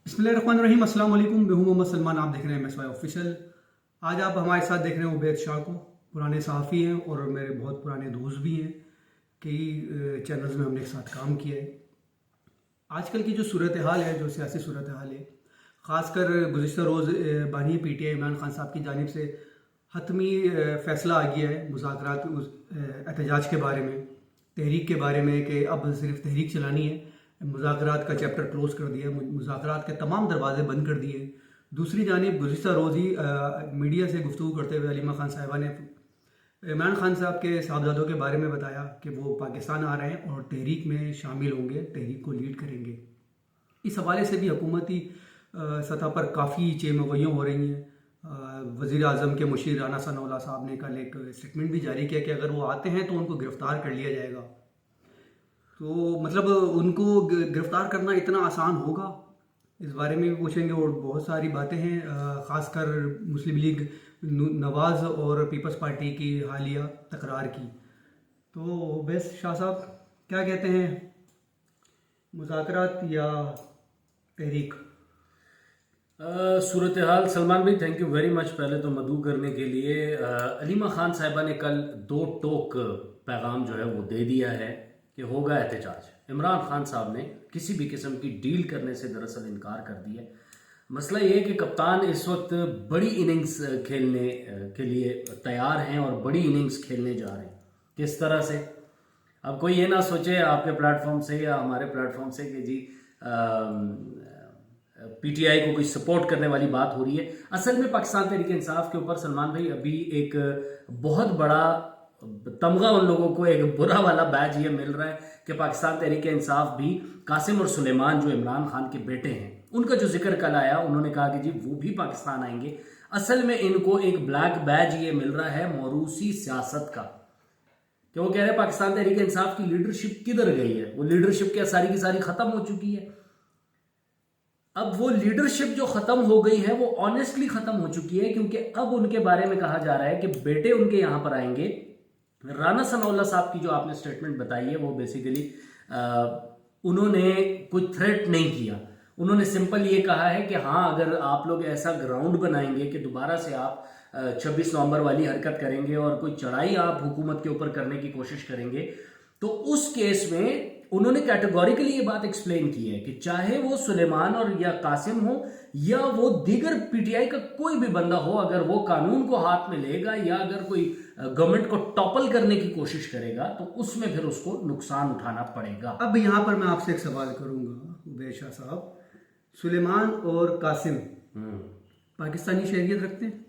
बिस्मिल्लाहिर्रहमानिर्रहीम, अस्सलाम वालेकुम। मैं हूं मोहम्मद सलमान, आप देख रहे हैं MSY ऑफिशियल। आज आप हमारे साथ देख रहे हैं उबैद शाह को। पुराने सहाफ़ी हैं और मेरे बहुत पुराने दोस्त भी हैं। कई चैनल्स में हमने एक साथ काम किया है। आजकल की जो सूरत हाल है, जो सियासी सूरत हाल है, ख़ासकर गुज़िश्ता रोज़ बानी PTI इमरान खान साहब की जानिब से हतमी फ़ैसला आ गया है मुज़ाकरात एहतजाज के बारे में, तहरीक के बारे में, कि अब सिर्फ तहरीक चलानी है। मुज़ाकरात का चैप्टर क्लोज़ कर दिया, मुज़ाकरात के तमाम दरवाजे बंद कर दिए। दूसरी जानिब गुज़िश्ता रोज़ ही मीडिया से गुफ्तगू करते हुए अलीमा खान साहिबा ने इमरान खान साहब के साहबजादों के बारे में बताया कि वो पाकिस्तान आ रहे हैं और तहरीक में शामिल होंगे, तहरीक को लीड करेंगे। इस हवाले से भी हुकूमती सतह पर काफ़ी चेमगोइयाँ हो रही हैं। वज़ीर आज़म के मुशीर राना सनाउल्लाह साहब ने कल एक स्टेटमेंट भी जारी किया कि अगर वो आते हैं तो उनको गिरफ़्तार कर लिया जाएगा। तो मतलब उनको गिरफ़्तार करना इतना आसान होगा, इस बारे में भी पूछेंगे। और बहुत सारी बातें हैं, ख़ासकर मुस्लिम लीग नवाज़ और पीपल्स पार्टी की हालिया तकरार की। तो बेस शाह साहब क्या कहते हैं, मुज़ाकरात या तहरीक? सूरत हाल सलमान भाई, थैंक यू वेरी मच पहले तो मदऊ करने के लिए। अलीमा खान साहिबा ने कल दो टोक पैगाम जो है वो दे दिया है कि होगा एहतजाज। इमरान खान साहब ने किसी भी किस्म की डील करने से दरअसल इनकार कर दिया। मसला ये है कि कप्तान इस वक्त बड़ी इनिंग्स खेलने के लिए तैयार हैं और बड़ी इनिंग्स खेलने जा रहे हैं। किस तरह से? अब कोई ये ना सोचे आपके प्लेटफॉर्म से या हमारे प्लेटफॉर्म से कि जी PTI को कोई सपोर्ट करने वाली बात हो रही है। असल में पाकिस्तान तहरीक इंसाफ के ऊपर सलमान भाई अभी एक बहुत बड़ा तमगा उन लोगों को, एक बुरा वाला बैच ये मिल रहा है कि पाकिस्तान तहरीक इंसाफ भी कासिम और सुलेमान जो इमरान खान के बेटे हैं, उनका जो जिक्र कल आया, उन्होंने कहा कि जी वो भी पाकिस्तान आएंगे। असल में इनको एक ब्लैक बैज ये मिल रहा है मौरूसी सियासत का, कि वो कह रहे हैं पाकिस्तान तहरीक इंसाफ की लीडरशिप किधर गई है। वो लीडरशिप क्या सारी की सारी खत्म हो चुकी है। अब वो लीडरशिप जो खत्म हो गई है वो ऑनेस्टली खत्म हो चुकी है, क्योंकि अब उनके बारे में कहा जा रहा है कि बेटे उनके यहां पर आएंगे। राना सनाउल्लाह साहब की जो आपने स्टेटमेंट बताई है वो बेसिकली उन्होंने कोई थ्रेट नहीं किया। उन्होंने सिंपल ये कहा है कि हाँ, अगर आप लोग ऐसा ग्राउंड बनाएंगे कि दोबारा से आप 26 नवंबर वाली हरकत करेंगे और कोई चढ़ाई आप हुकूमत के ऊपर करने की कोशिश करेंगे, तो उस केस में उन्होंने कैटेगोरिकली ये बात एक्सप्लेन की है कि चाहे वो सुलेमान और या कासिम हो या वो दीगर PTI का कोई भी बंदा हो, अगर वो कानून को हाथ में लेगा या अगर कोई गवर्नमेंट को टॉपल करने की कोशिश करेगा तो उसमें फिर उसको नुकसान उठाना पड़ेगा। अब यहाँ पर मैं आपसे एक सवाल करूंगा उबैद शाह साहब, सुलेमान और कासिम पाकिस्तानी शहरियत रखते हैं?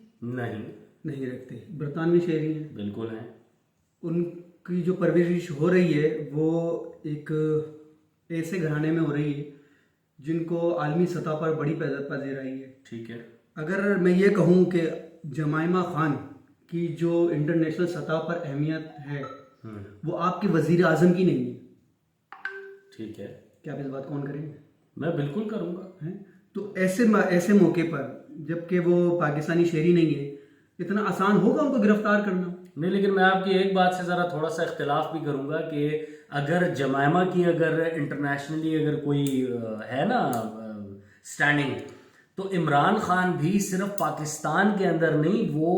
नहीं रखते। बरतानवी शहरी हैं? बिल्कुल है। उनकी जो परवरिश हो रही है वो एक ऐसे घराने में हो रही है जिनको आलमी सतह पर बड़ी पजीराई है। ठीक है। अगर मैं ये कहूँ कि जमाइमा खान की जो इंटरनेशनल सतह पर अहमियत है वो आपके वजीर आजम की नहीं है, ठीक है, क्या आप इस बात को ऑन करेंगे? मैं बिल्कुल करूंगा। हैं? तो ऐसे मौके पर जबकि वो पाकिस्तानी शहरी नहीं है, इतना आसान होगा उनको गिरफ्तार करना? नहीं, लेकिन मैं आपकी एक बात से ज़रा थोड़ा सा इख्तिलाफ भी करूंगा कि अगर जमाइमा की अगर इंटरनेशनली अगर कोई है ना स्टैंडिंग, तो इमरान खान भी सिर्फ पाकिस्तान के अंदर नहीं, वो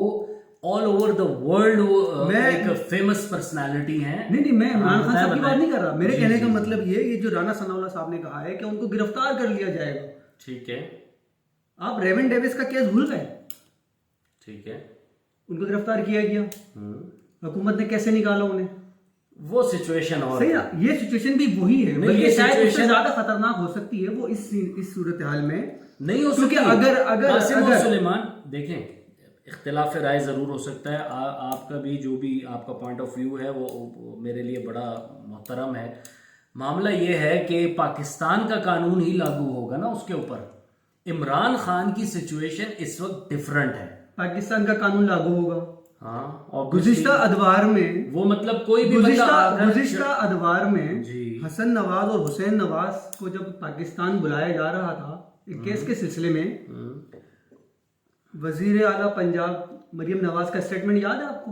ऑल ओवर द वर्ल्ड एक फेमस पर्सनालिटी हैं। नहीं, मैं इमरान खान साहब की बात नहीं कर रहा। मेरे कहने का मतलब ये जो राना सनाउल्लाह साहब ने कहा है कि उनको गिरफ्तार कर लिया जाएगा। ठीक है। आप रेवन डेविस का केस भूल गए? ठीक है, उनको गिरफ्तार किया गया, हुकूमत ने कैसे निकाला उन्हें? वो सिचुएशन और सही है, ये सिचुएशन भी वही है, बल्कि शायद उससे ज्यादा खतरनाक हो सकती है वो इस सूरत हाल में नहीं हो सकती। अगर कासिम और सुलेमान, देखें, इख्तिलाफ राय जरूर हो सकता है। आपका भी जो भी आपका पॉइंट ऑफ व्यू है वो मेरे लिए बड़ा मोहतरम है। मामला ये है कि पाकिस्तान का कानून ही लागू होगा ना उसके ऊपर। इमरान खान की सिचुएशन इस वक्त डिफरेंट है। पाकिस्तान का कानून लागू होगा, हाँ, और गुज़िश्ता अदवार में वो मतलब कोई भी गुज़िश्ता अदवार में जी हसन नवाज और हुसैन नवाज को जब पाकिस्तान बुलाया जा रहा था एक केस के सिलसिले में, वजीर आला पंजाब मरियम नवाज का स्टेटमेंट याद है आपको?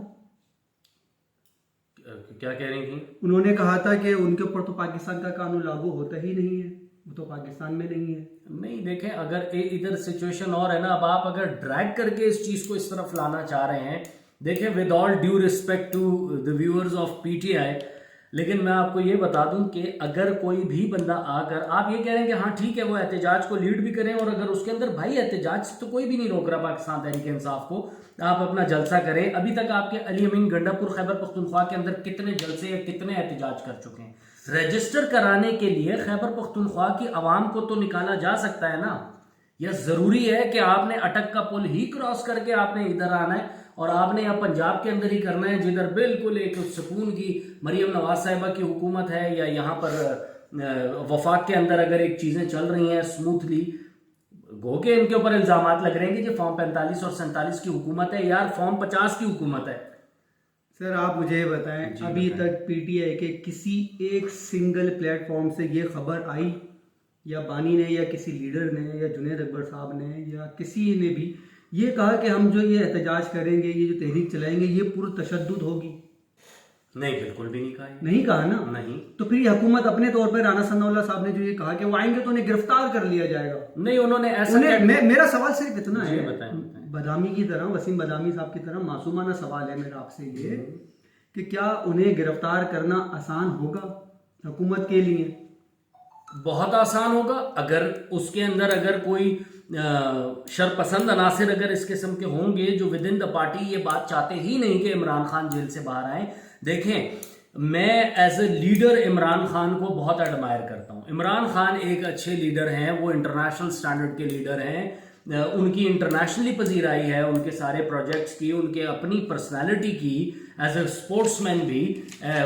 क्या कह रही थी? उन्होंने कहा था कि उनके ऊपर तो पाकिस्तान का कानून लागू होता ही नहीं है, वो तो पाकिस्तान में नहीं है। नहीं देखें, अगर इधर सिचुएशन और है ना, अब आप अगर ड्रैग करके इस चीज को इस तरफ लाना चाह रहे हैं, देखें with all due respect to the viewers of PTI, लेकिन मैं आपको ये बता दूं कि अगर कोई भी बंदा आकर आप ये कह रहे हैं कि हाँ ठीक है वो एहतजाज को लीड भी करें, और अगर उसके अंदर भाई एहतजाज तो कोई भी नहीं रोक रहा पाकिस्तान तहरीक इंसाफ को, आप अपना जलसा करें। अभी तक आपके अली अमीन गंडापुर खैबर पख्तूनख्वा के अंदर कितने जलसे या कितने एहतजाज कर चुके हैं? रजिस्टर कराने के लिए खैबर पख्तूनख्वा की आवाम को तो निकाला जा सकता है ना, या जरूरी है कि आपने अटक का पुल ही क्रॉस करके आपने इधर आना है और आपने या पंजाब के अंदर ही करना है जिधर बिल्कुल एक सुकून की मरियम नवाज साहिबा की हुकूमत है, या यहाँ पर वफाक के अंदर अगर एक चीजें चल रही हैं स्मूथली, गो के इनके ऊपर इल्जामात लग रहे हैं कि फॉर्म 45 और 47 की हुकूमत है। यार फॉर्म 50 की हुकूमत है। सर आप मुझे ये बताएं, अभी तक पीटीआई के किसी एक सिंगल प्लेटफॉर्म से ये खबर आई, या बानी ने या किसी लीडर ने या जुनैद अकबर साहब ने या किसी ने भी ये कहा कि हम जो ये एहतजाज करेंगे, ये जो तहरीक चलाएंगे, ये पुरतशद्दुद होगी? नहीं, बिल्कुल भी नहीं कहा। नहीं कहा ना? नहीं। तो फिर ये हुकूमत अपने तौर पर राना सनाउल्लाह साहब ने जो ये कहा कि वो आएंगे तो उन्हें गिरफ्तार कर लिया जाएगा, नहीं उन्होंने ऐसा मेरा सवाल सिर्फ इतना है, बताएं। बदामी की तरह, वसीम बदामी साहब की तरह मासूमाना सवाल है मेरा आपसे ये कि क्या उन्हें गिरफ्तार करना आसान होगा हुकूमत के लिए? बहुत आसान होगा अगर उसके अंदर अगर कोई शरपसंद अनासिर अगर इस किस्म के होंगे जो विद इन द पार्टी ये बात चाहते ही नहीं कि इमरान खान जेल से बाहर आए। देखें, मैं as a leader Imran Khan को बहुत एडमायर करता हूं। इमरान खान एक अच्छे लीडर हैं, वो इंटरनेशनल स्टैंडर्ड के लीडर हैं, उनकी इंटरनेशनली पजीराई है उनके सारे प्रोजेक्ट्स की, उनके अपनी पर्सनालिटी की, एज ए स्पोर्ट्समैन भी,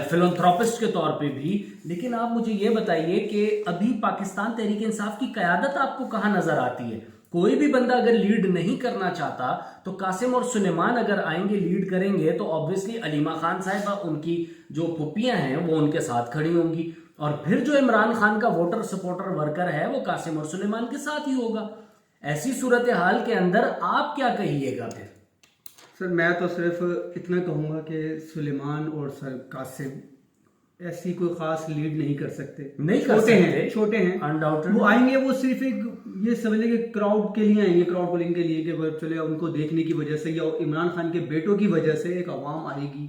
फिलंथ्रोपिस्ट के तौर पे भी। लेकिन आप मुझे ये बताइए कि अभी पाकिस्तान तहरीक इंसाफ की क़यादत आपको कहाँ नजर आती है? कोई भी बंदा अगर लीड नहीं करना चाहता तो कासिम और सुलेमान अगर आएंगे लीड करेंगे तो ऑब्वियसली अलीमा खान साहिबा, उनकी जो पुप्पियां हैं वो उनके साथ खड़ी होंगी, और फिर जो इमरान खान का वोटर सपोर्टर वर्कर है वो कासिम और सुलेमान के साथ ही होगा। ऐसी सूरत हाल के अंदर आप क्या कहिएगा फिर? सर मैं तो सिर्फ इतना कहूँगा कि सुलेमान और सर कासिम ऐसी कोई खास लीड नहीं कर सकते, छोटे हैं अनडाउटेड। वो आएंगे, वो सिर्फ एक ये समझ लेंगे क्राउड के लिए आएंगे, क्राउड पुलिंग के लिए कि चले उनको देखने की वजह से या इमरान खान के बेटों की वजह से एक अवाम आएगी।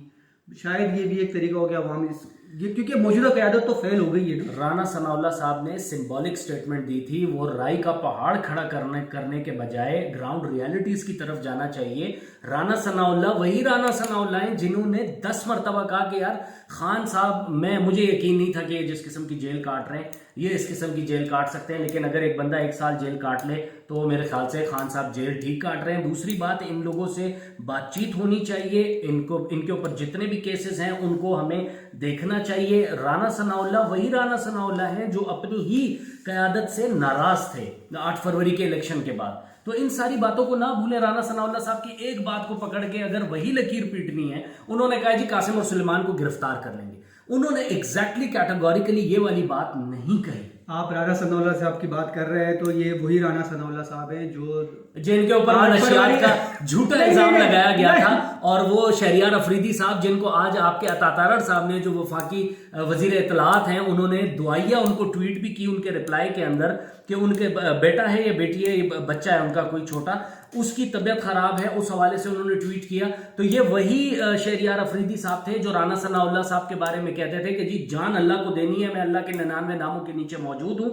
शायद ये भी एक तरीका हो गया अवाम ये, क्योंकि मौजूदा क़यादत तो फेल हो गई है। राना सनाउल्लाह साहब ने सिंबॉलिक स्टेटमेंट दी थी, वो राई का पहाड़ खड़ा करने के बजाय ग्राउंड रियलिटीज की तरफ जाना चाहिए। राना सनाउल्लाह वही राना सनाउल्लाह हैं जिन्होंने 10 मरतबा कहा कि यार खान साहब, मुझे यकीन नहीं था कि जिस किस्म की जेल काट रहे हैं ये इस किस्म की जेल काट सकते हैं, लेकिन अगर एक बंदा 1 साल जेल काट ले तो मेरे ख्याल से खान साहब जेल ठीक काट रहे हैं। दूसरी बात, इन लोगों से बातचीत होनी चाहिए, इनके ऊपर जितने भी केसेस हैं उनको हमें देखना चाहिए। राना सनाउल्लाह वही राना सनाउल्लाह हैं जो अपनी ही क़यादत से नाराज थे 8 फरवरी के इलेक्शन के बाद। तो इन सारी बातों को ना भूलें। राना सनाउल्लाह साहब की एक बात को पकड़ के अगर वही लकीर पीटनी है, उन्होंने कहा जी कासिम और सुलेमान को गिरफ्तार कर लेंगे, उन्होंने एग्जैक्टली कैटेगोरिकली ये वाली बात नहीं कही। आप राना सनाउल्लाह साहब की बात कर रहे हैं तो ये वही राना सनाउल्लाह साहब हैं जिनके ऊपर नशियात का झूठा इल्जाम लगाया गया था, और वो शहरियार अफरीदी साहब जिनको आज आपके अतातारड़ साहब ने जो वफाकी वजीर इत्तलात हैं उन्होंने दुआइया उनको ट्वीट भी की उनके रिप्लाई के अंदर कि उनके बेटा है या बेटी है, बच्चा है उनका कोई छोटा, उसकी तबीयत खराब है, उस हवाले से उन्होंने ट्वीट किया। तो ये वही शहरियार अफरीदी साहब थे जो राना सनाउल्लाह साहब के बारे में कहते थे कि जी जान अल्लाह को देनी है, मैं अल्लाह के 99 नामों के नीचे मौजूद हूं,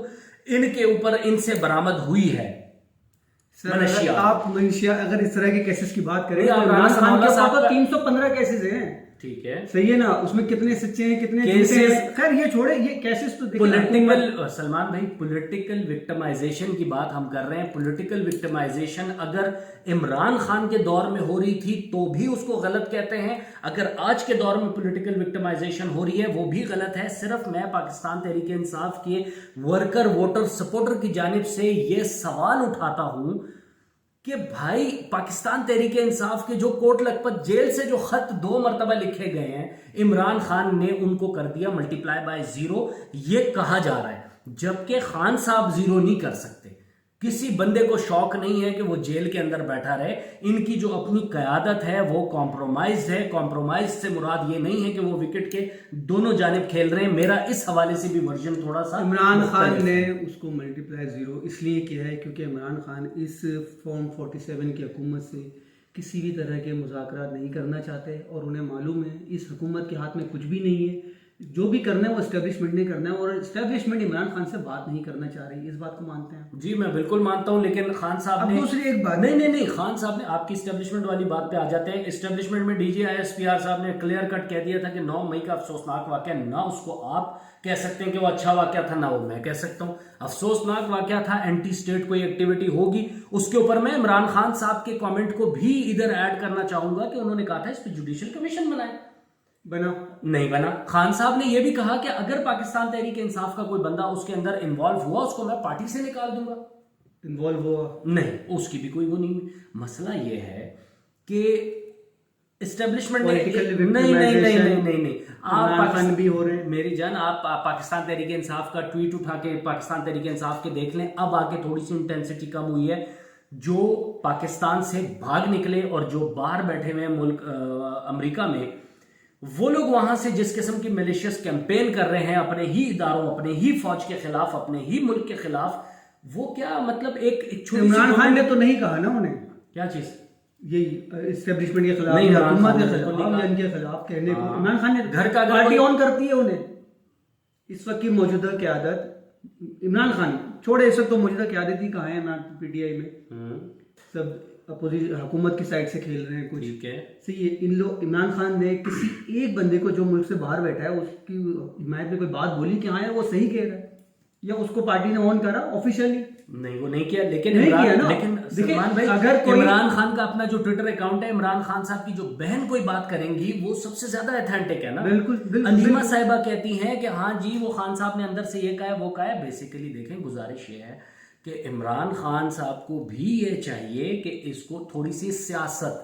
इनके ऊपर इनसे बरामद हुई है। सर आप मनशिया अगर इस तरह के केसेस की बात करें तो राना सनाउल्लाह साहब तो 315 केसेस हैं, ठीक है सही है ना, उसमें कितने सच्चे हैं कितने केसेस, खैर ये छोड़े, ये केसेस तो पॉलिटिकल, सलमान भाई पॉलिटिकल विक्टिमाइजेशन की बात हम कर रहे हैं। पॉलिटिकल विक्टिमाइजेशन अगर इमरान खान के दौर में हो रही थी तो भी उसको गलत कहते हैं, अगर आज के दौर में पॉलिटिकल विक्टिमाइजेशन हो रही है वो भी गलत है। सिर्फ मैं पाकिस्तान तहरीक इंसाफ के वर्कर वोटर सपोर्टर की जानिब से ये सवाल उठाता हूं कि भाई पाकिस्तान तहरीक इंसाफ के जो कोट लखपत जेल से जो खत 2 मरतबा लिखे गए हैं, इमरान खान ने उनको कर दिया मल्टीप्लाई बाय 0, ये कहा जा रहा है, जबकि खान साहब 0 नहीं कर सकते। किसी बंदे को शौक नहीं है कि वो जेल के अंदर बैठा रहे। इनकी जो अपनी कयादत है वो कॉम्प्रोमाइज है। कॉम्प्रोमाइज से मुराद ये नहीं है कि वो विकेट के दोनों जानिब खेल रहे हैं। मेरा इस हवाले से भी वर्जन थोड़ा सा इमरान खान ने उसको मल्टीप्लाई 0 इसलिए किया है क्योंकि इमरान खान इस फॉर्म 47 की हुकूमत से किसी भी तरह के मुज़ाकरात नहीं करना चाहते और उन्हें मालूम है इस हुकूमत के हाथ में कुछ भी नहीं है। जो भी करना है वो इस्टेब्लिशमेंट ने करना है और इस्टेब्लिशमेंट इमरान खान से बात नहीं करना चाह रही। इस बात को मानते हैं? जी मैं बिल्कुल मानता हूं, लेकिन खान साहब ने दूसरी एक बात नहीं खान साहब ने आपकी इस्टेब्लिशमेंट वाली बात पे आ जाते हैं। इस्टेब्लिशमेंट में DGISPR साहब ने क्लियर कट कह दिया था कि 9 मई का अफसोसनाक वाकया, ना उसको आप कह सकते हैं कि वो अच्छा वाकया था, ना वो मैं कह सकता हूं। अफसोसनाक वाकया था, एंटी स्टेट कोई एक्टिविटी होगी। उसके ऊपर मैं इमरान खान साहब के कमेंट को भी इधर ऐड करना चाहूंगा कि उन्होंने कहा था इस पर जुडिशियल कमीशन बनाए, बना नहीं बना। खान साहब ने यह भी कहा कि अगर पाकिस्तान तहरीक इंसाफ का कोई बंदा उसके अंदर इन्वॉल्व हुआ उसको मैं पार्टी से निकाल दूंगा। इन्वॉल्व हुआ नहीं, उसकी भी कोई वो नहीं। मसला यह है कि एस्टेब्लिशमेंट ने नहीं आप खान भी हो रहे हैं। मेरी जान, आप पाकिस्तान तहरीक इंसाफ का ट्वीट उठा के पाकिस्तान तहरीक इंसाफ के देख लें। अब आके थोड़ी सी इंटेंसिटी कम हुई है। जो पाकिस्तान से भाग निकले और जो बाहर बैठे हुए मुल्क अमेरिका में, वो लोग वहां से जिस किस्म की मिलिशियस कैंपेन कर रहे हैं अपने ही इदारों, अपने ही फौज के खिलाफ, अपने ही मुल्क के खिलाफ, वो क्या मतलब एक छोटी इमरान खान ने तो नहीं कहा ना उन्हें क्या चीज, ये इस्टेब्लिशमेंट के खिलाफ, नहीं, हुकूमत के खिलाफ या इनके खिलाफ कहने को इमरान खान ने घर का पार्टी ऑन करती है उन्हें। इस वक्त की मौजूदा क़यादत इमरान खान छोड़े, इस वक्त तो मौजूदा क़यादत ही कहाँ है PTI में, सब अपोजिशन हुकूमत की साइड से खेल रहे हैं कुछ। ठीक है, सही है। इन लोग इमरान खान ने किसी एक बंदे को जो मुल्क से बाहर बैठा है उसकी हिमायत में कोई बात बोली कि हाँ यार वो सही कह रहा है, या उसको पार्टी ने ऑन करा ऑफिशियली? नहीं, वो नहीं किया। लेकिन नहीं इमरान, किया ना। लेकिन सलमान भाई, अगर कोई इमरान खान का अपना जो ट्विटर अकाउंट है, इमरान खान साहब की जो बहन कोई बात करेंगी वो सबसे ज्यादा ऑथेंटिक है ना। बिल्कुल अलीमा साहिबा कहती हैं कि हाँ जी वो खान साहब ने अंदर से ये कहा है वो कहा है। बेसिकली देखें, गुजारिश ये है कि इमरान खान साहब को भी ये चाहिए कि इसको थोड़ी सी सियासत,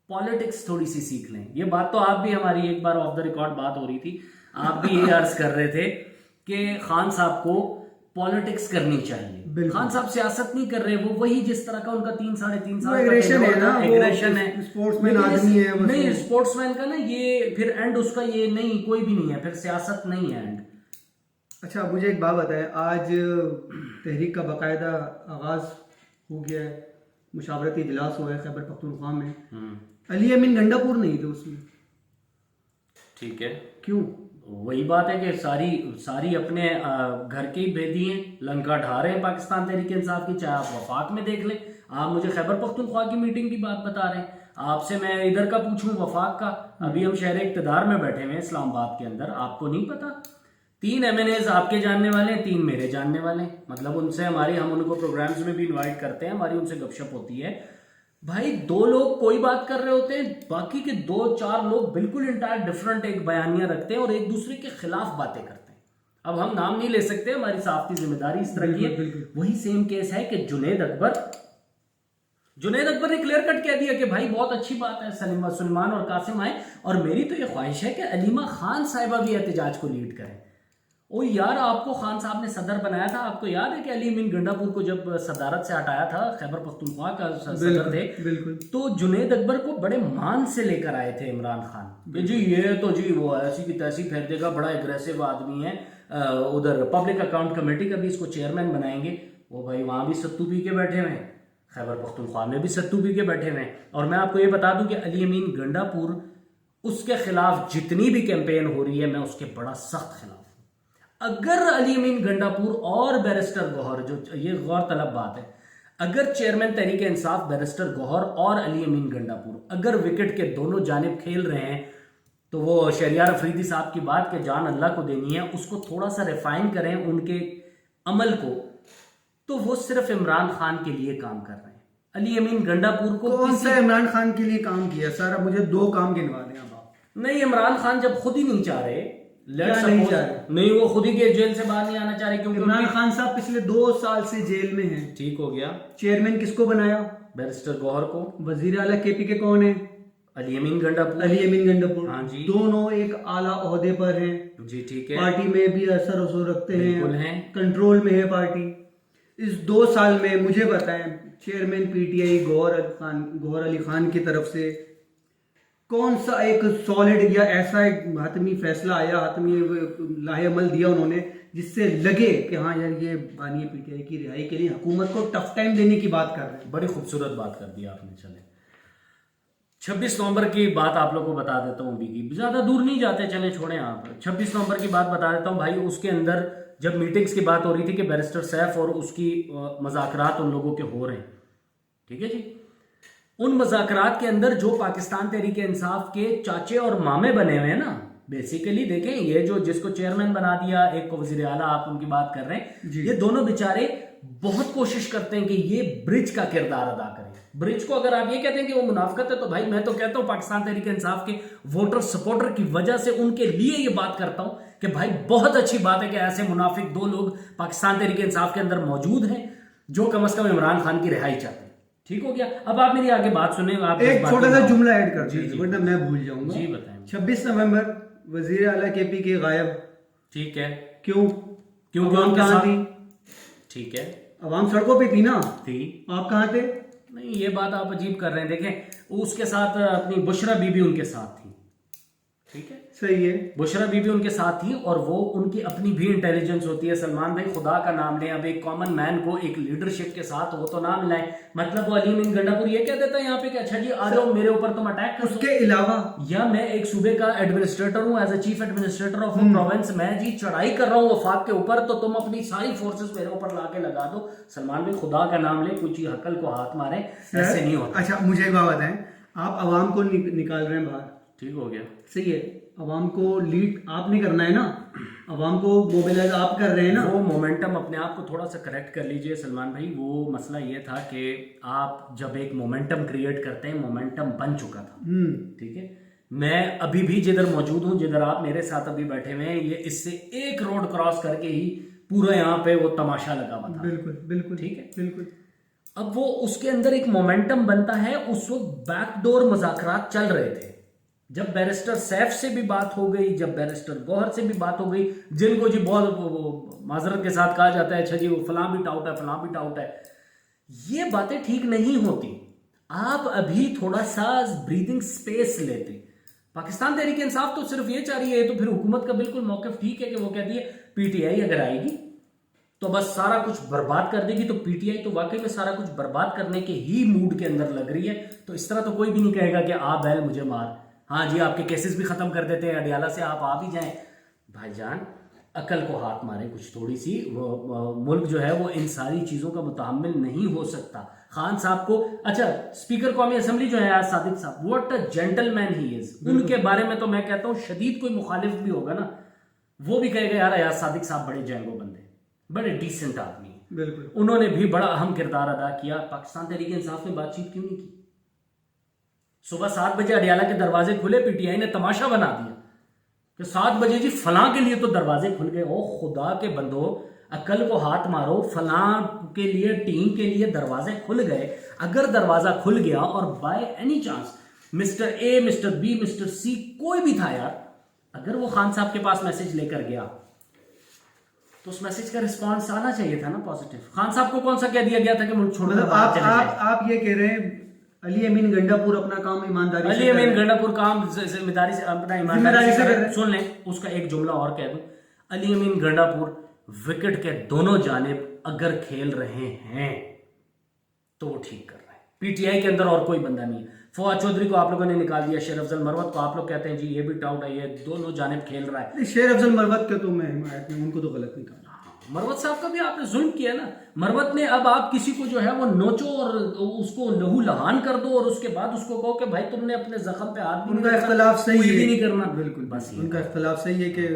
पॉलिटिक्स थोड़ी सी सीख लें। ये बात तो आप भी, हमारी एक बार ऑफ द रिकॉर्ड बात हो रही थी, आप भी ये अर्ज कर रहे थे कि खान साहब को पॉलिटिक्स करनी चाहिए। खान साहब सियासत नहीं कर रहे, वो वही जिस तरह का उनका 3-3.5 साल एग्रेशन है ना, एग्रेशन है, स्पोर्ट्समैन आदमी है। नहीं, स्पोर्ट्समैन का ना ये फिर एंड उसका ये नहीं, कोई भी नहीं है, फिर सियासत नहीं है एंड। अच्छा, मुझे एक बात बताएं, आज तहरीक का बाकायदा आगाज हो गया है, मुशावरती इजलास हुआ है खैबर पख्तूनख्वा में। अली अमीन गंडापुर नहीं थे उसमें। ठीक है, क्यों? वही बात है कि सारी अपने घर के ही भेदी हैं, लंका ढा रहे हैं पाकिस्तान तहरीक इंसाफ की। चाहे आप वफाक में देख लें, आप मुझे खैबर पख्तूनख्वा की मीटिंग की बात बता रहे हैं, आपसे मैं इधर का पूछूं वफाक का। अभी हम शहर इक़्तिदार में बैठे हुए हैं इस्लामाबाद के अंदर, आपको नहीं पता 3 MNAs आपके जानने वाले हैं, 3 मेरे जानने वाले हैं। मतलब उनसे हम उनको प्रोग्राम्स में भी इनवाइट करते हैं, हमारी उनसे गपशप होती है। भाई 2 लोग कोई बात कर रहे होते हैं, बाकी के 2-4 लोग बिल्कुल इंटायर डिफरेंट एक बयानियां रखते हैं और एक दूसरे के खिलाफ बातें करते हैं। अब हम नाम नहीं ले सकते, हमारी साफ्ती जिम्मेदारी इस तरह की है। वही सेम केस है कि जुनैद अकबर ने क्लियर कट कह दिया कि भाई बहुत अच्छी बात है सलमान और कासिम आए, और मेरी तो ये ख्वाहिश है कि अलीमा खान साहिबा भी एहतजाज को लीड करें। ओ यार, आपको खान साहब ने सदर बनाया था, आपको याद है कि अली अमीन गंडापुर को जब सदारत से हटाया था, खैबर पख्तूनख्वा का सदर थे, तो जुनैद अकबर को बड़े मान से लेकर आए थे इमरान खान कि जी ये तो जी वो ऐसी की तैसी फेर देगा, बड़ा एग्रेसिव आदमी है, उधर पब्लिक अकाउंट कमेटी का भी इसको चेयरमैन बनाएंगे। वो भाई वहां भी सत्तू पी के बैठे हुए हैं, खैबर पख्तूनख्वा में भी सत्तू पी के बैठे हुए हैं। और मैं आपको ये बता दूं कि अली अमीन गंडापुर, उसके खिलाफ जितनी भी कैंपेन हो रही है, मैं उसके बड़ा सख्त खिलाफ। अगर अली अमीन गंडापुर और बैरिस्टर गौहर, जो ये गौर तलब बात है, अगर चेयरमैन तहरीक इंसाफ बैरिस्टर गौहर और अली अमीन गंडापुर अगर विकेट के दोनों जानिब खेल रहे हैं, तो वो शहरियार अफरीदी साहब की बात के जान अल्लाह को देनी है, उसको थोड़ा सा रिफाइन करें उनके अमल को, तो वो सिर्फ इमरान खान के लिए काम कर रहे हैं। अली अमीन गंडापुर को कौन सा इमरान खान के लिए काम किया सर? अब मुझे 2 काम गिनवा दें अब आप। नहीं, इमरान खान जब खुद ही नहीं चाह रहे, नहीं, वो खुद ही के जेल से बाहर नहीं आना चाह रहे, क्योंकि इमरान खान साहब पिछले 2 साल से जेल में हैं। ठीक हो गया। चेयरमैन किसको बनाया? बैरिस्टर गौहर को। वजीर आला KP के कौन है? अली अमीन गंडापुर। हाँ जी, दोनों एक आला ओहदे पर हैं जी। ठीक है, पार्टी में भी असर रखते हैं, कंट्रोल में है पार्टी। इस 2 साल में मुझे बताएं, चेयरमैन पीटीआई गौहर अली खान की तरफ से कौन सा एक सॉलिड या ऐसा एक हातमी फैसला आया, हातमी लाहेअमल दिया उन्होंने, जिससे लगे कि हाँ यार ये बानी पीटीआई की रिहाई के लिए हुकूमत को टफ टाइम देने की बात कर रहे हैं। बड़ी खूबसूरत बात कर दी आपने। चले 26 नवंबर की बात आप लोगों को बता देता हूँ भी की, ज्यादा दूर नहीं जाते, चले छोड़ें आप। 26 नवंबर की बात बता देता हूँ भाई। उसके अंदर जब मीटिंग्स की बात हो रही थी कि बैरिस्टर सैफ और उसकी मज़ाकरात उन लोगों के हो रहे हैं, ठीक है जी, उन मज़ाकरात के अंदर जो पाकिस्तान तहरीक इंसाफ के चाचे और मामे बने हुए हैं ना, बेसिकली देखें, ये जो जिसको चेयरमैन बना दिया, एक को वजीर आला, आप उनकी बात कर रहे हैं, ये दोनों बेचारे बहुत कोशिश करते हैं कि ये ब्रिज का किरदार अदा करें। ब्रिज को अगर आप ये कहते हैं कि वो मुनाफिकत है, तो भाई मैं तो कहता हूं पाकिस्तान तहरीक इंसाफ के वोटर सपोर्टर की वजह से उनके लिए ये बात करता हूं कि भाई बहुत अच्छी बात है कि ऐसे मुनाफिक 2 लोग पाकिस्तान तहरीक इंसाफ के अंदर मौजूद हैं जो कम से कम इमरान खान की रिहाई चाहते हैं। ठीक हो गया। अब आप मेरी आगे बात सुने। आप एक छोटा सा जुमला ऐड कर दीजिए वरना मैं भूल जाऊंगा। जी बताएं। 26 नवंबर वजीर आला केपी के गायब, ठीक है, क्यों क्यों कहाँ थी? ठीक है, अवाम सड़कों पे थी ना, थी। आप कहाँ थे? नहीं, ये बात आप अजीब कर रहे हैं। देखें, उसके साथ अपनी बुशरा बीबी उनके साथ थी, ठीक है, सही है, बुशरा बीबी उनके साथ थी, और वो उनकी अपनी भी इंटेलिजेंस होती है। सलमान भाई खुदा का नाम लें, अब एक कॉमन मैन को एक लीडरशिप के साथ वो तो ना मिलाए। मतलब वो अलीम इन गंडापुर ये कह देता है यहाँ पे कि अच्छा जी आ जाओ मेरे ऊपर तुम अटैक कर। उसके अलावा या मैं एक सूबे का एडमिनिस्ट्रेटर हूँ, as a chief administrator of province, मैं जी चढ़ाई कर रहा हूँ वफाक के ऊपर, तो तुम अपनी सारी फोर्सेस मेरे ऊपर लाके लगा दो। सलमान भाई खुदा का नाम ले, कुछ हकल को हाथ मारे, ऐसे नहीं होता। अच्छा मुझे एक बात बताएं, आप अवाम को निकाल रहे हैं बाहर, ठीक हो गया, सही है, अवाम को लीड आपने करना है ना, अवाम को मोबिलाइज आप कर रहे हैं ना। वो मोमेंटम अपने आप को थोड़ा सा करेक्ट कर लीजिए सलमान भाई। वो मसला ये था कि आप जब एक मोमेंटम क्रिएट करते हैं, मोमेंटम बन चुका था, ठीक है। मैं अभी भी जिधर मौजूद हूं, जिधर आप मेरे साथ अभी बैठे हुए हैं, ये इससे एक रोड क्रॉस करके ही पूरा यहाँ पे वो तमाशा लगा हुआ था। बिल्कुल बिल्कुल, ठीक है, बिल्कुल। अब वो उसके अंदर एक मोमेंटम बनता है। उस वक्त बैकडोर मुज़ाकरात चल रहे थे। जब बैरिस्टर सैफ से भी बात हो गई, जब बैरिस्टर गौहर से भी बात हो गई, जिनको जी बहुत माजरत के साथ कहा जाता है अच्छा जी वो फलां भी टाउट है, फलां भी टाउट है, ये बातें ठीक नहीं होती। आप अभी थोड़ा सा ब्रीदिंग स्पेस लेते। पाकिस्तान तहरीक इंसाफ तो सिर्फ ये चाह रही है, तो फिर हुकूमत का बिल्कुल मौक़िफ़ ठीक है कि वो कहती है पीटीआई अगर आएगी तो बस सारा कुछ बर्बाद कर देगी। तो पीटीआई तो वाकई में सारा कुछ बर्बाद करने के ही मूड के अंदर लग रही है। तो इस तरह तो कोई भी नहीं कहेगा कि आ बैल मुझे मार, हाँ जी आपके केसेस भी खत्म कर देते हैं, अडियाला से आप आ भी जाएं। भाईजान अकल को हाथ मारे कुछ थोड़ी सी। वो मुल्क जो है वो इन सारी चीज़ों का मुतामिल नहीं हो सकता। खान साहब को, अच्छा स्पीकर कौमी असम्बली जो है आज सादिक साहब, what a gentleman he is. उनके बारे में तो मैं कहता हूँ शदीद कोई मुखालिफ भी होगा ना, वो भी कहेगा यार अयाज सादिक साहब बड़े जैंगो बंदे, बड़े डिसेंट आदमी है। बिल्कुल, उन्होंने भी बड़ा अहम किरदार अदा किया। पाकिस्तान तहरीक इंसाफ में बातचीत क्यों नहीं की? सुबह 7 बजे अडियाला के दरवाजे खुले, पीटीआई ने तमाशा बना दिया कि 7 बजे जी फलां के लिए तो दरवाजे खुल गए। ओ खुदा के बंदो, अकल को हाथ मारो, फलां के लिए, टीम के लिए दरवाजे खुल गए। अगर दरवाजा खुल गया और by any chance mister A, mister B, mister C कोई भी था यार, अगर वो खान साहब के पास मैसेज लेकर गया तो उस मैसेज का रिस्पांस आना चाहिए था ना पॉजिटिव। खान साहब को कौन सा कह दिया गया था कि मुल्क छोड़ मतलब आप ये कह रहे हैं अली अमीन गंडापुर अपना काम ईमानदारी अली अमीन गंडापुर काम जिम्मेदारी से, अपना ईमानदारी से कर। सुन लें उसका एक जुमला और कह दूं, अली अमीन गंडापुर विकेट के दोनों जानिब अगर खेल रहे हैं तो वो ठीक कर रहा है। पीटीआई के अंदर और कोई बंदा नहीं है। फवाद चौधरी को आप लोगों ने निकाल दिया, शेर अफजल मरवत को आप लोग कहते हैं जी ये भी टाउट है, ये दोनों जानिब खेल रहा है। शेर अफजल मरवत के तो मैं हिमायत में, उनको तो गलत नहीं कहा। मरवत साहब का भी आपने जुल्म किया ना। मरवत ने, अब आप किसी को जो है वो नोचो और उसको लहू लहान कर दो और उसके बाद उसको कहो कि भाई तुमने अपने जख्म पे हाथ भी उनका इख्तलाफ सही है, नहीं करना। बिल्कुल बस उनका इख्तलाफ सही है कि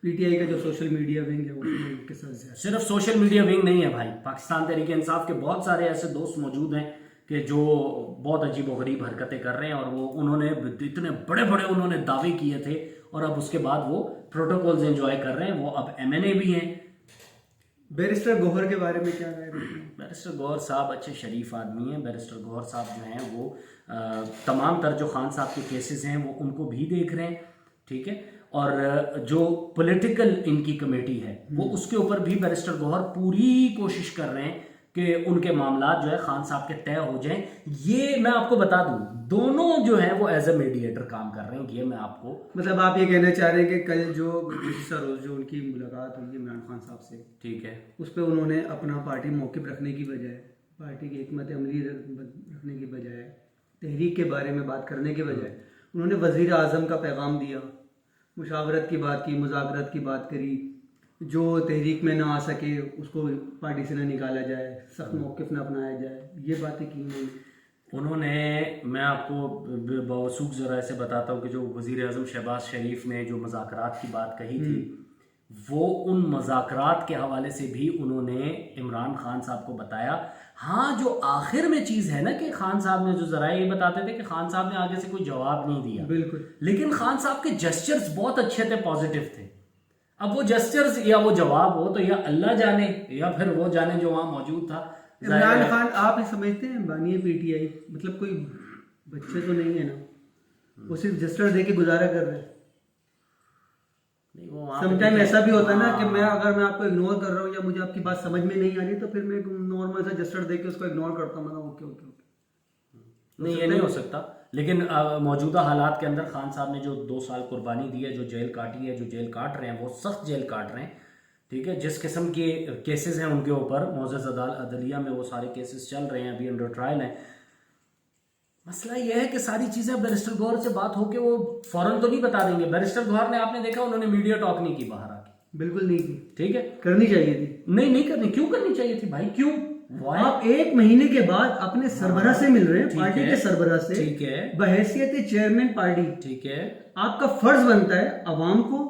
पीटीआई का जो सोशल मीडिया विंग है वो के साथ सिर्फ सोशल मीडिया विंग नहीं है भाई, पाकिस्तान तहरीक इंसाफ के बहुत सारे ऐसे दोस्त मौजूद हैं कि जो बहुत अजीब व गरीब हरकतें कर रहे हैं। और वो उन्होंने इतने बड़े बड़े उन्होंने दावे किए थे और अब उसके बाद वो प्रोटोकॉल्स एंजॉय कर रहे हैं। वो अब एमएनए भी हैं। बैरिस्टर गौहर के बारे में क्या राय? बैरिस्टर गौहर साहब अच्छे शरीफ आदमी हैं। बैरिस्टर गौहर साहब जो हैं वो तमाम तर जो खान साहब के केसेस हैं वो उनको भी देख रहे हैं, ठीक है। और जो पॉलिटिकल इनकी कमेटी है वो उसके ऊपर भी बैरिस्टर गौहर पूरी कोशिश कर रहे हैं कि उनके मामला जो है खान साहब के तय हो जाएं। ये मैं आपको बता दूं, दोनों जो है वो एज ए मीडिएटर काम कर रहे हैं। ये मैं आपको मतलब आप ये कहना चाह रहे हैं कि कल जो गुज़िश्ता रोज जो उनकी मुलाकात हुई इमरान खान साहब से, ठीक है, उस पर उन्होंने अपना पार्टी मौक़िफ़ रखने की बजाय, पार्टी की हिकमत अमली रखने की बजाय, तहरीक के बारे में बात करने के बजाय उन्होंने वज़ीर आज़म का पैगाम दिया, मुशावरत की बात की, मुज़ाकरत की बात करी, जो तहरीक में ना आ सके उसको पार्टी से ना निकाला जाए, सख्त मौक़िफ़ ना अपनाया जाए, ये बातें की उन्होंने। मैं आपको बवसूख ज़रा से बताता हूँ कि जो वज़ीर आज़म शहबाज शरीफ ने जो मुज़ाकरात की बात कही थी, वो उन मुज़ाकरात के हवाले से भी उन्होंने इमरान खान साहब को बताया। हाँ, जो आखिर में चीज़ है ना कि खान साहब ने जो ज़रा ये बताते थे कि खान साहब ने आगे से कोई जवाब नहीं दिया, बिल्कुल, लेकिन खान साहब के जेस्चर्स बहुत अच्छे थे, पॉजिटिव थे। अब वो जेस्चर्स या वो जवाब हो तो या अल्लाह जाने या फिर वो जाने जो वहाँ मौजूद था। इमरान खान आप ये समझते हैं बानी पीटीआई मतलब कोई बच्चे तो नहीं है ना, वो सिर्फ जस्टर दे के गुजारा कर रहे हैं। समटाइम ऐसा भी होता है ना कि मैं आपको इग्नोर कर रहा हूँ या मुझे आपकी बात समझ में नहीं आ रही तो फिर मैं नॉर्मल सा जस्टर दे के उसको इग्नोर करता हूँ, ओके ओके ओके। नहीं, ये नहीं हो सकता। लेकिन मौजूदा हालात के अंदर खान साहब ने जो 2 साल कुर्बानी दी है, जो जेल काटी है, जो जेल काट रहे हैं, वो सख्त जेल काट रहे हैं, ठीक है। जिस किस्म के केसेस हैं उनके ऊपर मोअज़्ज़ज़ अदलिया में वो सारे केसेस चल रहे हैं, अभी अंडर ट्रायल हैं। मसला यह है कि सारी चीज़ें बैरिस्टर गौहर से बात होके वो फौरन तो नहीं बता देंगे। बैरिस्टर गौहर ने आपने देखा उन्होंने मीडिया टॉक नहीं की बाहर आके, बिल्कुल नहीं की, ठीक है, करनी चाहिए थी। नहीं करनी, क्यों करनी चाहिए थी भाई, क्यों? आप 1 महीने के बाद अपने सरबराह से मिल रहे हैं, पार्टी के सरबराह से, ठीक है, बहैसियत चेयरमैन पार्टी, ठीक है। आपका फर्ज बनता है अवाम को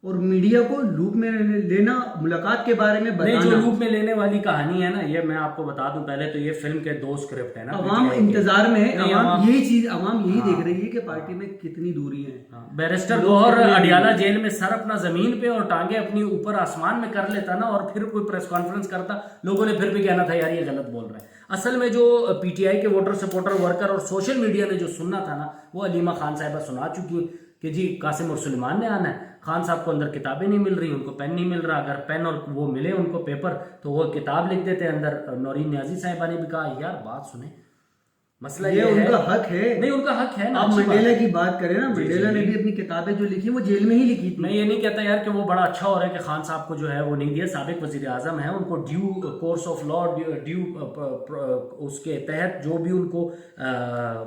और मीडिया को लूप में लेना, मुलाकात के बारे में बताना। नहीं, जो लूप में लेने वाली कहानी है ना, ये मैं आपको बता दूं, पहले तो ये फिल्म के 2 स्क्रिप्ट है ना, अवाम इंतजार में है, अवाम यही देख रही है कि हाँ। पार्टी में कितनी दूरी है। बैरिस्टर गौहर अडियाला जेल में सर अपना जमीन पे और टांगे अपनी ऊपर आसमान में कर लेता ना, और फिर कोई प्रेस कॉन्फ्रेंस करता, लोगों ने फिर भी कहना था यार ये गलत बोल रहा है। असल में जो पीटीआई के वोटर, सपोर्टर, वर्कर और सोशल मीडिया ने जो सुनना था ना, वो अलीमा खान साहिबा सुना चुकी कि जी कासिम और सुलेमान ने आना है। खान साहब को अंदर किताबें नहीं मिल रही, उनको पेन नहीं मिल रहा, अगर पेन और वो मिले उनको पेपर तो वो किताब लिख देते अंदर। नौरीन न्याजी साहिबा ने भी कहा यार बात सुने, मसला ये उनका है, हक है। नहीं उनका हक है ना। आप मंडेला की बात करें ना, मंडेला ने भी अपनी किताबें जो लिखी वो जेल में ही लिखी थी। मैं ये नहीं कहता यार कि वो बड़ा अच्छा हो रहा है कि खान साहब को जो है वो नहीं दिया, साबिक वजीर आजम है, उनको due course of law, due उसके तहत जो भी उनको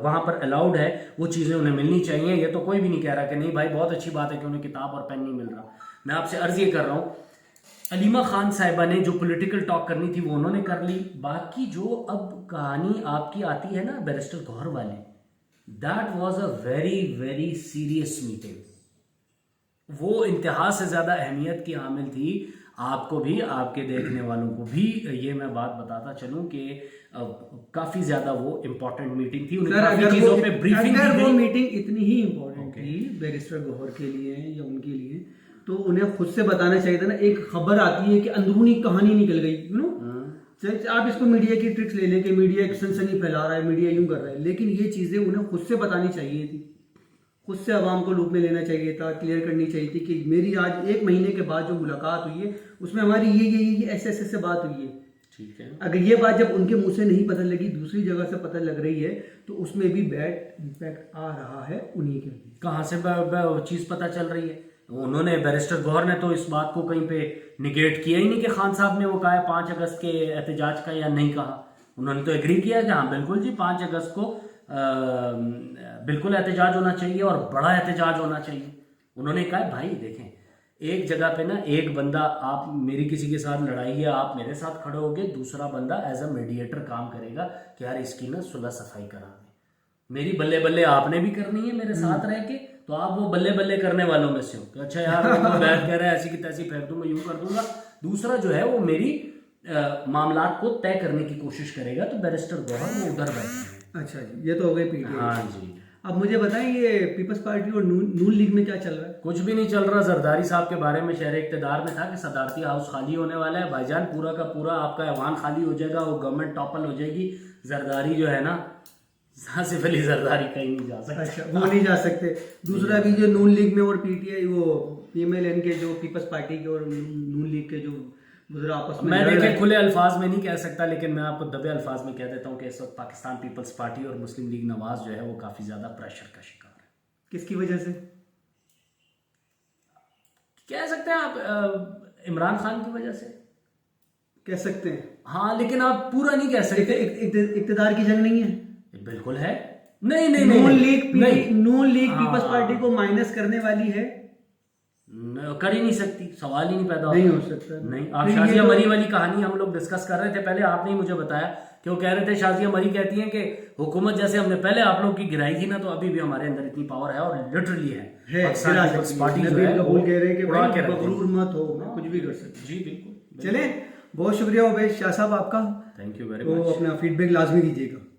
वहाँ पर अलाउड है वो चीज़ें उन्हें मिलनी चाहिए। ये तो कोई भी नहीं कह रहा कि नहीं भाई बहुत अच्छी बात है कि उन्हें किताब और पेन नहीं मिल रहा। मैं आपसे अर्ज ये कर रहा हूँ, अलीमा खान साहिबा ने जो पॉलिटिकल टॉक करनी थी वो उन्होंने कर ली। बाकी जो अब कहानी आपकी आती है ना बैरिस्टर गौहर वाली, that was a very very serious meeting. वो इंतहा से ज़्यादा अहमियत की हामिल थी, आपको भी, आपके देखने वालों को भी ये मैं बात बताता चलूं कि काफ़ी ज़्यादा वो इम्पोर्टेंट मीटिंग थी। उन्हें काफ़ी चीज़ों पे ब्रीफिंग दी गई। वो मीटिंग इतनी ही इम्पोर्टेंट थी बैरिस्टर गौहर के लिए या उनके लिए, तो उन्हें खुद से बताना चाहिए था ना। एक खबर आती है कि अंदरूनी कहानी निकल गई, यू नो, आप इसको मीडिया की ट्रिक्स ले लें कि मीडिया एक सनसनी फैला रहा है, मीडिया यूं कर रहा है, लेकिन ये चीज़ें उन्हें खुद से बतानी चाहिए थी, खुद से आवाम को लूप में लेना चाहिए था, क्लियर करनी चाहिए थी कि मेरी आज 1 महीने के बाद जो मुलाकात हुई है उसमें हमारी ये ऐसे बात हुई है, ठीक है। अगर ये बात जब उनके मुंह से नहीं पता लगी, दूसरी जगह से पता लग रही है, तो उसमें भी बैड इम्पैक्ट आ रहा है उन्हीं के। कहाँ से चीज़ पता चल रही है? उन्होंने, बैरिस्टर गौहर ने तो इस बात को कहीं पे निगेट किया ही नहीं कि खान साहब ने वो कहा है 5 अगस्त के एहतजाज का, या नहीं कहा। उन्होंने तो एग्री किया कि हाँ बिल्कुल जी 5 अगस्त को बिल्कुल एहतजाज होना चाहिए और बड़ा एहतजाज होना चाहिए। उन्होंने कहा भाई देखें, एक जगह पे ना एक बंदा, आप मेरी किसी के साथ लड़ाई है, आप मेरे साथ खड़े होगे, दूसरा बंदा एज अ मीडिएटर काम करेगा कि यार इसकी ना सुलह सफाई करा दें। मेरी बल्ले बल्ले आपने भी करनी है मेरे साथ रह के, तो आप वो बल्ले बल्ले करने वालों में से हो कि अच्छा यार वो बैठ कह रहा है ऐसी की तैसी फेंक दूंगा, यूं कर दूंगा। दूसरा जो है वो मेरी मामलात को तय करने की कोशिश करेगा, तो बैरिस्टर गौहर वो उधर बैठे। अच्छा जी, ये तो हो गई पीटीआई। हाँ जी, अब मुझे बताएं ये पीपल्स पार्टी और नून लीग में क्या चल रहा है? कुछ भी नहीं चल रहा। जरदारी साहब के बारे में शहर इक़्तिदार में था कि सदारती हाउस खाली होने वाला है भाईजान, पूरा का पूरा आपका ऐवान खाली हो जाएगा, वो गवर्नमेंट टॉपल हो जाएगी। जरदारी जो है ना, आसिफ अली जरदारी कहीं नहीं जा सकते। अच्छा, वो नहीं जा सकते। दूसरा भी जो नून लीग में और पीटीआई, वो PMLN के जो पीपल्स पार्टी के और नून लीग के जो वो जरा आपस में मैं लड़ देखिए रहे- खुले अल्फाज में नहीं कह सकता, लेकिन मैं आपको दबे अल्फाज में कह देता हूँ कि इस वक्त पाकिस्तान पीपल्स पार्टी और मुस्लिम लीग नवाज जो है वो काफ़ी ज़्यादा प्रेशर का शिकार है। किसकी वजह से? कह सकते हैं आप इमरान खान की वजह से, कह सकते हैं। हाँ, लेकिन आप पूरा नहीं कह सकते। इक्तदार की जंग नहीं है। बिल्कुल है। नहीं नहीं नहीं नॉन लीग हाँ। पीपल्स पार्टी को माइनस करने वाली है। कर ही नहीं सकती, सवाल ही नहीं पैदा नहीं होता। हो सकता। नहीं, आप नहीं, ये शाजिया तो- मरी वाली कहानी हम लोग डिस्कस कर रहे थे पहले, आपने ही मुझे बताया कि वो कह रहे थे, शाजिया मरी कहती हैं कि हुकूमत जैसे हमने पहले आप लोग की गिराई थी ना, तो अभी भी हमारे अंदर इतनी पावर है, और लिटरली है। पाकिस्तान गिरा पीपल्स सकती पार्टी है। जो नबील है कबूल वो कह रहे हैं कि उड़ा भाई के रख देंगे। मगरूर मत हो, मैं कुछ भी कर सकता हूँ। जी बिल्कुल। चलें, बहुत शुक्रिया उबैद शाह साहब आपका। थैंक यू वेरी तो मच। अपना फीडबैक लाजमी दीजिएगा।